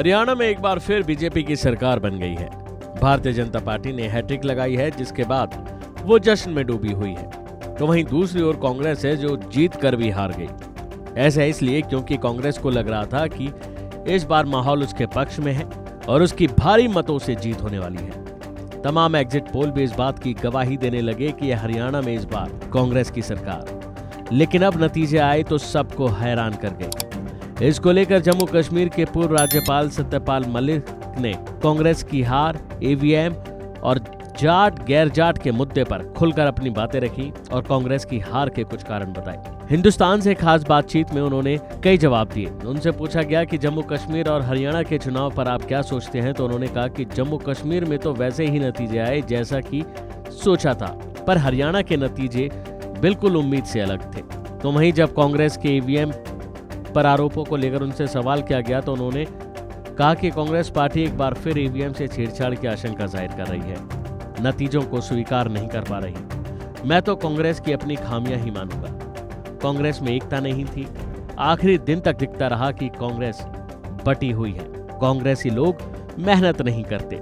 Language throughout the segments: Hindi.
हरियाणा में एक बार फिर बीजेपी की सरकार बन गई है। भारतीय जनता पार्टी ने हैट्रिक लगाई है, जिसके बाद वो जश्न में डूबी हुई है। तो वहीं दूसरी ओर कांग्रेस है जो जीत कर भी हार गई। ऐसा इसलिए क्योंकि कांग्रेस को लग रहा था कि इस बार माहौल उसके पक्ष में है और उसकी भारी मतों से जीत होने वाली है। तमाम एग्जिट पोल भी इस बात की गवाही देने लगे कि यह हरियाणा में इस बार कांग्रेस की सरकार। लेकिन अब नतीजे आए तो सबको हैरान कर गए। इसको लेकर जम्मू कश्मीर के पूर्व राज्यपाल सत्यपाल मलिक ने कांग्रेस की हार, ईवीएम और जाट गैर जाट के मुद्दे पर खुलकर अपनी बातें रखी और कांग्रेस की हार के कुछ कारण बताए। हिंदुस्तान से खास बातचीत में उन्होंने कई जवाब दिए। उनसे पूछा गया कि जम्मू कश्मीर और हरियाणा के चुनाव पर आप क्या सोचते हैं, तो उन्होंने कहा कि जम्मू कश्मीर में तो वैसे ही नतीजे आए जैसा कि सोचा था, पर हरियाणा के नतीजे बिल्कुल उम्मीद से अलग थे। तो वहीं जब कांग्रेस के ईवीएम पर आरोपों को लेकर उनसे सवाल किया गया तो उन्होंने कहा कि कांग्रेस पार्टी एक बार फिर ईवीएम से छेड़छाड़ की आशंका जाहिर कर रही है, नतीजों को स्वीकार नहीं कर पा रही। मैं तो कांग्रेस की अपनी खामियां ही मानूंगा। कांग्रेस में एकता नहीं थी। आखिरी दिन तक दिखता रहा कि कांग्रेस बटी हुई है। कांग्रेसी लोग मेहनत नहीं करते।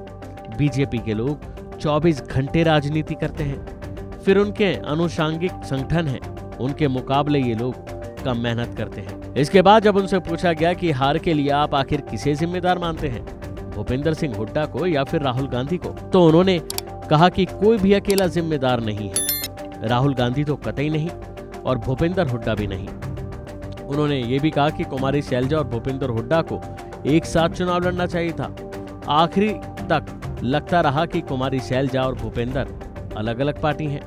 बीजेपी के लोग 24 घंटे राजनीति करते हैं। फिर उनके अनुषांगिक संगठन हैं, उनके मुकाबले ये लोग कम मेहनत करते हैं। इसके बाद जब उनसे पूछा गया कि हार के लिए आप आखिर किसे जिम्मेदार मानते हैं, भूपेंद्र सिंह हुड्डा को या फिर राहुल गांधी को, तो उन्होंने कहा कि कोई भी अकेला जिम्मेदार नहीं है। राहुल गांधी तो कतई नहीं और भूपेंद्र हुड्डा भी नहीं। उन्होंने ये भी कहा कि कुमारी शैलजा और भूपेंद्र हुड्डा को एक साथ चुनाव लड़ना चाहिए था। आखिरी तक लगता रहा कि कुमारी शैलजा और भूपेंद्र अलग अलग पार्टी हैं।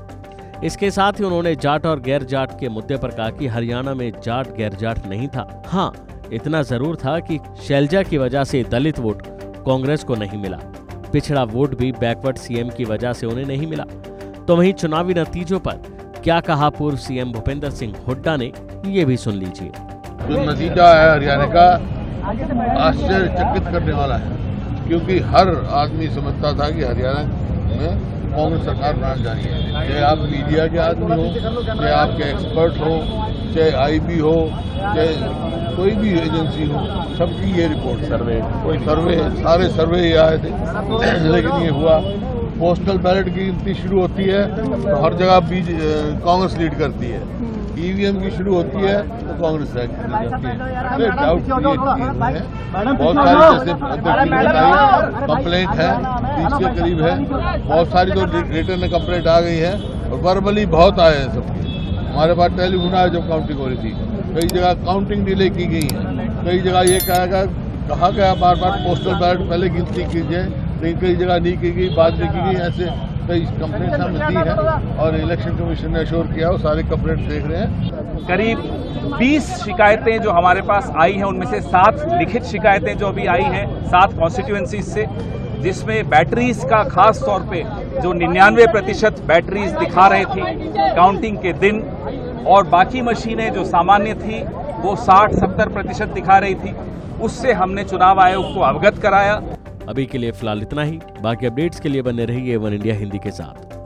इसके साथ ही उन्होंने जाट और गैर जाट के मुद्दे पर कहा कि हरियाणा में जाट गैर जाट नहीं था। हाँ, इतना जरूर था कि शैलजा की वजह से दलित वोट कांग्रेस को नहीं मिला। पिछड़ा वोट भी बैकवर्ड सीएम की वजह से उन्हें नहीं मिला। तो वहीं चुनावी नतीजों पर क्या कहा पूर्व सीएम भूपेंद्र सिंह हुड्डा ने, ये भी सुन लीजिए। जो नतीजा है हरियाणा का आश्चर्यचकित करने वाला है, क्योंकि हर आदमी समझता था कि हरियाणा में कांग्रेस सरकार बनाने जा रही है। चाहे आप मीडिया के आदमी हो, चाहे आपके एक्सपर्ट हो, चाहे आईबी हो, चाहे कोई भी एजेंसी हो, सबकी ये रिपोर्ट सर्वे सारे सर्वे ये आए थे। लेकिन ये हुआ, पोस्टल बैलेट की गिनती शुरू होती है तो हर जगह कांग्रेस लीड करती है। ईवीएम की शुरू होती है तो कांग्रेस जाती है। डाउट है, बहुत सारी जैसे कंप्लेंट है 30 के करीब है। बहुत सारी तो रिटर्न कंप्लेंट आ गई है और वर्बली बहुत आए हैं सबके। हमारे पास टेलीफोन आया जब काउंटिंग हो रही थी। कई जगह काउंटिंग डिले की गई है। कई जगह ये कहा गया बार बार पोस्टल बैलेट पहले गिनती कीजिए, लेकिन कई जगह नहीं की गई, बाद में की गई। ऐसे कई कंप्लेंट हमने दी है और इलेक्शन कमीशन ने अश्योर किया, वो सारे कंप्लेंट देख रहे हैं। करीब 20 शिकायतें जो हमारे पास आई हैं, उनमें से 7 लिखित शिकायतें जो अभी आई हैं 7 कॉन्स्टिट्यूएंसीज से, जिसमें बैटरीज का खास तौर पे जो 99% बैटरीज दिखा रही थी काउंटिंग के दिन, और बाकी मशीनें जो सामान्य थी वो 60-70% दिखा रही थी। उससे हमने चुनाव आयोग को अवगत कराया। अभी के लिए फिलहाल इतना ही। बाकी अपडेट्स के लिए बने रहिए वन इंडिया हिंदी के साथ।